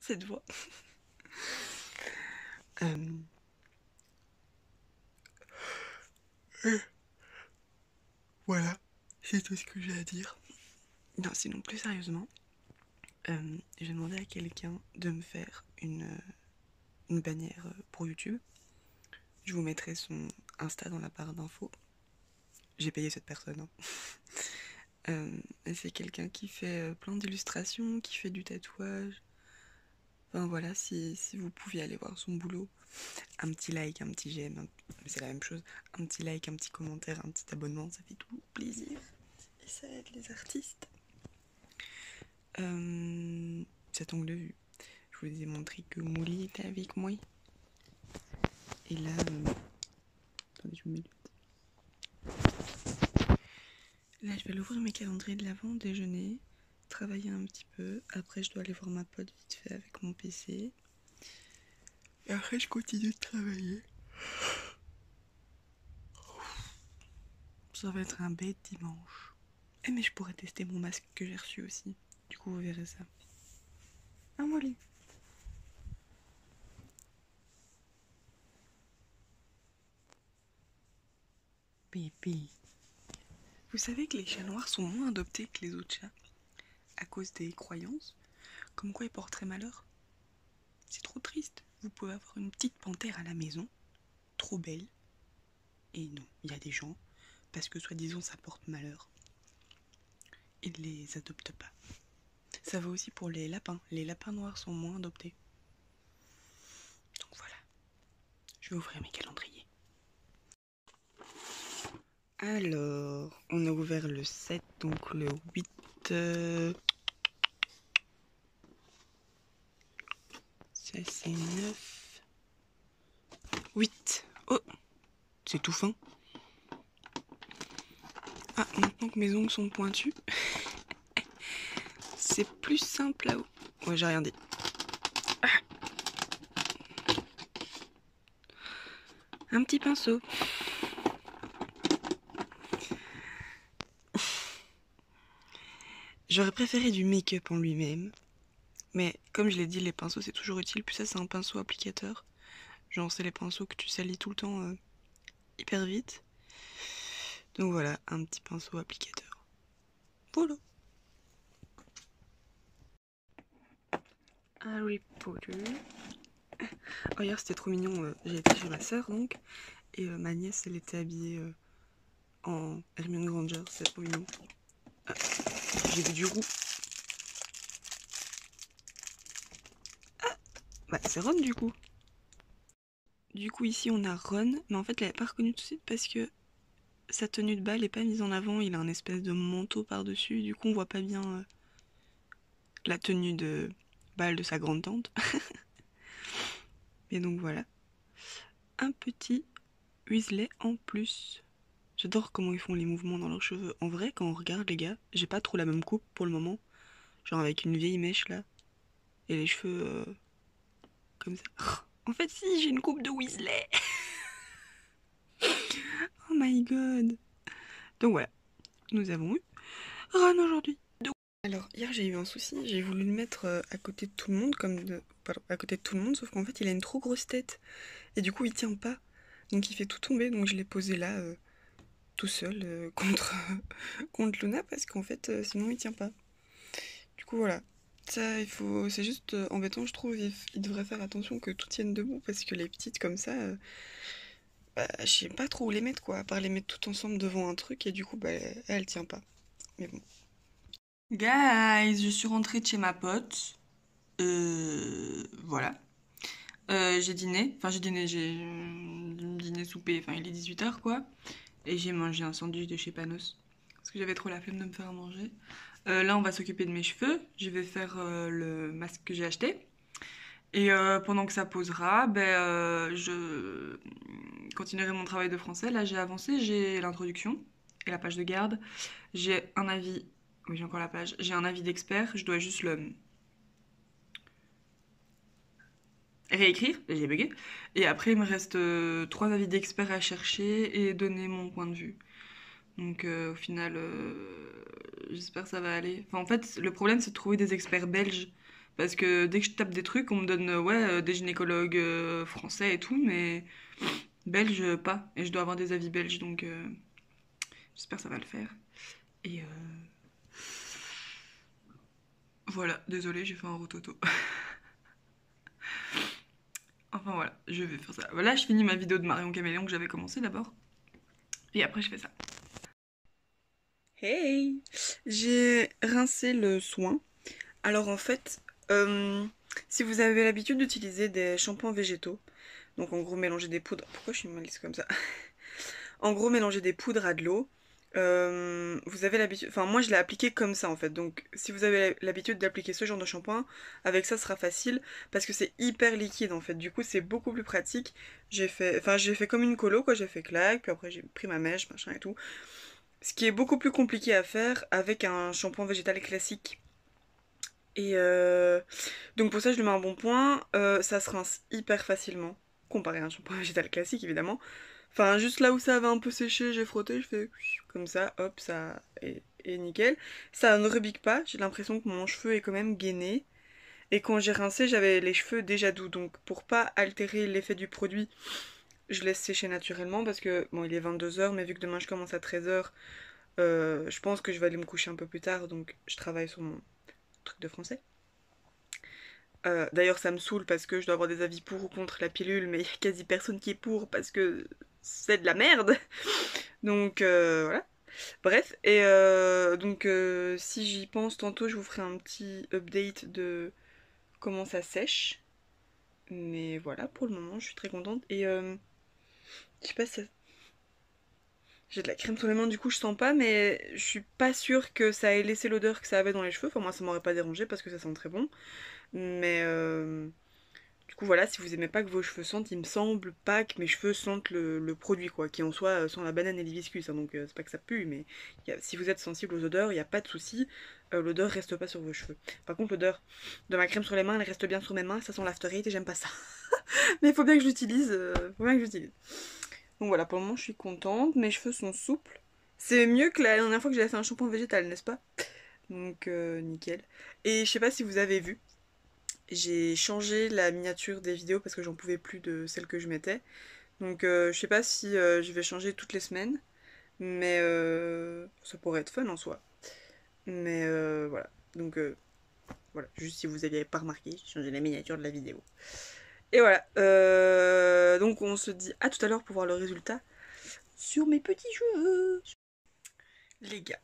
cette voix. Voilà, c'est tout ce que j'ai à dire. Non, sinon plus sérieusement, j'ai demandé à quelqu'un de me faire une bannière pour YouTube. Je vous mettrai son Insta dans la barre d'infos. J'ai payé cette personne. Hein. C'est quelqu'un qui fait plein d'illustrations, qui fait du tatouage. Enfin voilà, si vous pouviez aller voir son boulot, un petit like, un petit j'aime, c'est la même chose, un petit like, un petit commentaire, un petit abonnement, ça fait tout plaisir. Et ça aide les artistes. Cet angle de vue. Je vous ai montré que Mouli était avec moi. Et là, attendez, je vous mets là, je vais aller ouvrir mes calendriers de l'avant, déjeuner, travailler un petit peu. Après, je dois aller voir ma pote vite fait avec mon PC. Et après, je continue de travailler. Ça va être un bête dimanche. Eh, mais je pourrais tester mon masque que j'ai reçu aussi. Du coup, vous verrez ça. Ah, Molly. Bébé. Vous savez que les chats noirs sont moins adoptés que les autres chats à cause des croyances, comme quoi ils porteraient malheur. C'est trop triste. Vous pouvez avoir une petite panthère à la maison, trop belle. Et non, il y a des gens, parce que soi-disant ça porte malheur, ils ne les adoptent pas. Ça va aussi pour les lapins. Les lapins noirs sont moins adoptés. Donc voilà, je vais ouvrir mes calendriers. Alors, on a ouvert le 7, donc le 8... Ça c'est 9... 8. Oh, c'est tout fin. Ah, maintenant que mes ongles sont pointus, c'est plus simple là-haut. Ouais, j'ai rien dit. Ah. Un petit pinceau. J'aurais préféré du make-up en lui-même. Mais comme je l'ai dit, les pinceaux c'est toujours utile. Puis ça c'est un pinceau applicateur. Genre c'est les pinceaux que tu salis tout le temps hyper vite. Donc voilà, un petit pinceau applicateur. Voilà. Harry Potter. Oh, hier c'était trop mignon. J'ai été chez ma soeur donc. Et ma nièce elle était habillée en Hermione Granger. C'était trop mignon. Ah, j'ai vu du roux. Ah, bah c'est Ron du coup. Du coup ici on a Ron. Mais en fait elle l'avait pas reconnu tout de suite parce que sa tenue de bal n'est pas mise en avant. Il a un espèce de manteau par-dessus. Du coup on voit pas bien la tenue de bal de sa grande tante. Et donc voilà. Un petit Weasley en plus. J'adore comment ils font les mouvements dans leurs cheveux. En vrai, quand on regarde les gars, j'ai pas trop la même coupe pour le moment. Genre avec une vieille mèche là. Et les cheveux comme ça. En fait si, j'ai une coupe de Weasley. Oh my god. Donc voilà. Nous avons eu Ron aujourd'hui. Alors hier j'ai eu un souci, j'ai voulu le mettre à côté de tout le monde, pardon, à côté de tout le monde, sauf qu'en fait il a une trop grosse tête. Et du coup il tient pas. Donc il fait tout tomber, donc je l'ai posé là tout seul contre, contre Luna parce qu'en fait sinon il tient pas. Du coup voilà. Ça c'est juste embêtant je trouve, il devrait faire attention que tout tienne debout parce que les petites comme ça, bah, je sais pas trop où les mettre quoi, à part les mettre toutes ensemble devant un truc et du coup bah elle tient pas. Mais bon. Guys, je suis rentrée de chez ma pote. Voilà. J'ai dîné, j'ai dîné souper, enfin il est 18h quoi. Et j'ai mangé un sandwich de chez Panos. Parce que j'avais trop la flemme de me faire à manger. Là on va s'occuper de mes cheveux. Je vais faire le masque que j'ai acheté. Et pendant que ça posera, je continuerai mon travail de français. Là j'ai avancé, j'ai l'introduction et la page de garde. J'ai un avis... Oui, j'ai encore la page. J'ai un avis d'expert, je dois juste le réécrire, j'ai bugué. Et après, il me reste 3 avis d'experts à chercher et donner mon point de vue. Donc au final, j'espère que ça va aller. Enfin, en fait, le problème, c'est de trouver des experts belges. Parce que dès que je tape des trucs, on me donne des gynécologues français et tout, mais belges pas. Et je dois avoir des avis belges, donc j'espère que ça va le faire. Et voilà, désolée, j'ai fait un rototo. Enfin voilà, je vais faire ça. Voilà, je finis ma vidéo de Marion Caméléon que j'avais commencé d'abord. Et après, je fais ça. Hey! J'ai rincé le soin. Alors en fait, euh, si vous avez l'habitude d'utiliser des shampoings végétaux, donc en gros mélanger des poudres... Pourquoi je suis mal lisse comme ça? En gros mélanger des poudres à de l'eau. Vous avez l'habitude... Enfin moi je l'ai appliqué comme ça en fait. Donc si vous avez l'habitude d'appliquer ce genre de shampoing, avec ça ce sera facile parce que c'est hyper liquide en fait. Du coup c'est beaucoup plus pratique. J'ai fait comme une colo quoi, j'ai fait claque, puis après j'ai pris ma mèche, machin et tout. Ce qui est beaucoup plus compliqué à faire avec un shampoing végétal classique. Et donc pour ça je lui mets un bon point. Ça se rince hyper facilement comparé à un shampoing végétal classique évidemment. Enfin juste là où ça avait un peu séché, j'ai frotté, je fais comme ça, hop, ça est nickel. Ça ne rebique pas, j'ai l'impression que mon cheveu est quand même gainé. Et quand j'ai rincé, j'avais les cheveux déjà doux. Donc pour pas altérer l'effet du produit, je laisse sécher naturellement parce que bon il est 22 h, mais vu que demain je commence à 13 h, je pense que je vais aller me coucher un peu plus tard. Donc je travaille sur mon truc de français. D'ailleurs, ça me saoule parce que je dois avoir des avis pour ou contre la pilule, mais il y a quasi personne qui est pour parce que c'est de la merde. Donc voilà. Bref, et si j'y pense tantôt, je vous ferai un petit update de comment ça sèche. Mais voilà, pour le moment, je suis très contente. Et je sais pas si ça... J'ai de la crème sur les mains, du coup je sens pas, mais je suis pas sûre que ça ait laissé l'odeur que ça avait dans les cheveux. Enfin, moi ça m'aurait pas dérangé parce que ça sent très bon. Mais du coup, voilà, si vous aimez pas que vos cheveux sentent, il me semble pas que mes cheveux sentent le produit, quoi, qui en soi sent la banane et l'hibiscus, hein, donc c'est pas que ça pue, mais si vous êtes sensible aux odeurs, il n'y a pas de souci, l'odeur reste pas sur vos cheveux. Par contre, l'odeur de ma crème sur les mains, elle reste bien sur mes mains, ça sent l'after eight et j'aime pas ça. Mais il faut bien que je l'utilise, Donc voilà, pour le moment, je suis contente, mes cheveux sont souples. C'est mieux que la dernière fois que j'avais fait un shampoing végétal, n'est-ce pas? Donc nickel. Et je sais pas si vous avez vu, j'ai changé la miniature des vidéos parce que j'en pouvais plus de celle que je mettais. Donc je sais pas si je vais changer toutes les semaines, mais ça pourrait être fun en soi. Mais voilà. Donc voilà, juste si vous n'aviez pas remarqué, j'ai changé la miniature de la vidéo. Et voilà. Donc on se dit à tout à l'heure pour voir le résultat sur mes petits cheveux. Les gars,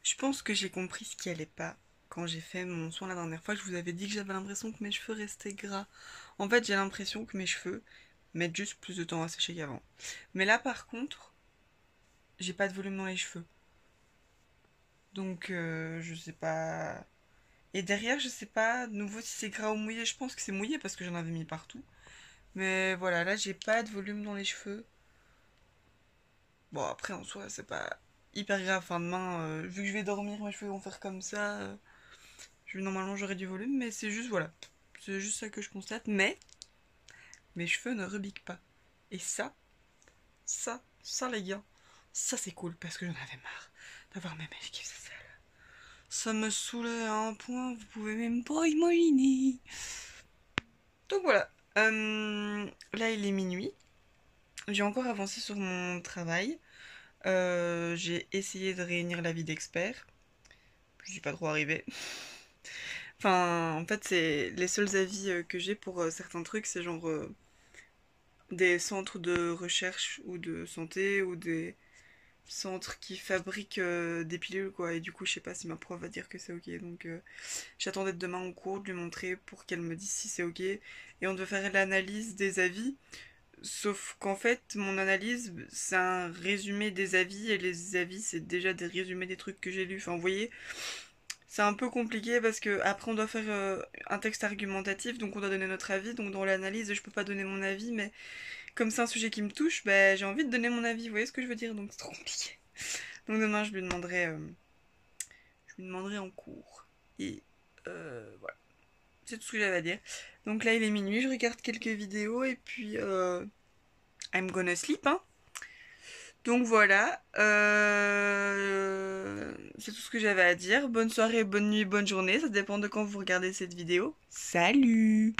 je pense que j'ai compris ce qui allait pas quand j'ai fait mon soin la dernière fois. Je vous avais dit que j'avais l'impression que mes cheveux restaient gras. En fait, j'ai l'impression que mes cheveux mettent juste plus de temps à sécher qu'avant. Mais là, par contre, j'ai pas de volume dans les cheveux. Donc, je sais pas. Et derrière, je sais pas de nouveau si c'est gras ou mouillé. Je pense que c'est mouillé parce que j'en avais mis partout. Mais voilà, là, j'ai pas de volume dans les cheveux. Bon, après, en soi, c'est pas hyper grave. Enfin, demain, vu que je vais dormir, mes cheveux vont faire comme ça. Normalement, j'aurai du volume, mais c'est juste, voilà. C'est juste ça que je constate. Mais mes cheveux ne rebiquent pas. Et ça, les gars, ça c'est cool parce que j'en avais marre d'avoir mes mèches qui faisaient ça. Ça me saoulait à un point, vous pouvez même pas imaginer. Donc voilà. Là, il est minuit. J'ai encore avancé sur mon travail. J'ai essayé de réunir l'avis d'experts. Je suis pas trop arrivée. Enfin, en fait, c'est les seuls avis que j'ai pour certains trucs, c'est genre des centres de recherche ou de santé ou des centres qui fabriquent des pilules quoi. Et du coup, je sais pas si ma prof va dire que c'est ok. Donc, j'attends d'être demain en cours, de lui montrer pour qu'elle me dise si c'est ok. Et on doit faire l'analyse des avis. Sauf qu'en fait, mon analyse, c'est un résumé des avis, et les avis, c'est déjà des résumés des trucs que j'ai lus. Enfin, vous voyez, c'est un peu compliqué parce que après on doit faire un texte argumentatif, donc on doit donner notre avis. Donc dans l'analyse, je peux pas donner mon avis, mais comme c'est un sujet qui me touche, bah, j'ai envie de donner mon avis. Vous voyez ce que je veux dire? Donc c'est trop compliqué. Donc demain, je lui demanderai en cours. Et voilà, c'est tout ce que j'avais à dire. Donc là, il est minuit, je regarde quelques vidéos et puis I'm gonna sleep, hein. Donc voilà, c'est tout ce que j'avais à dire. Bonne soirée, bonne nuit, bonne journée, ça dépend de quand vous regardez cette vidéo. Salut!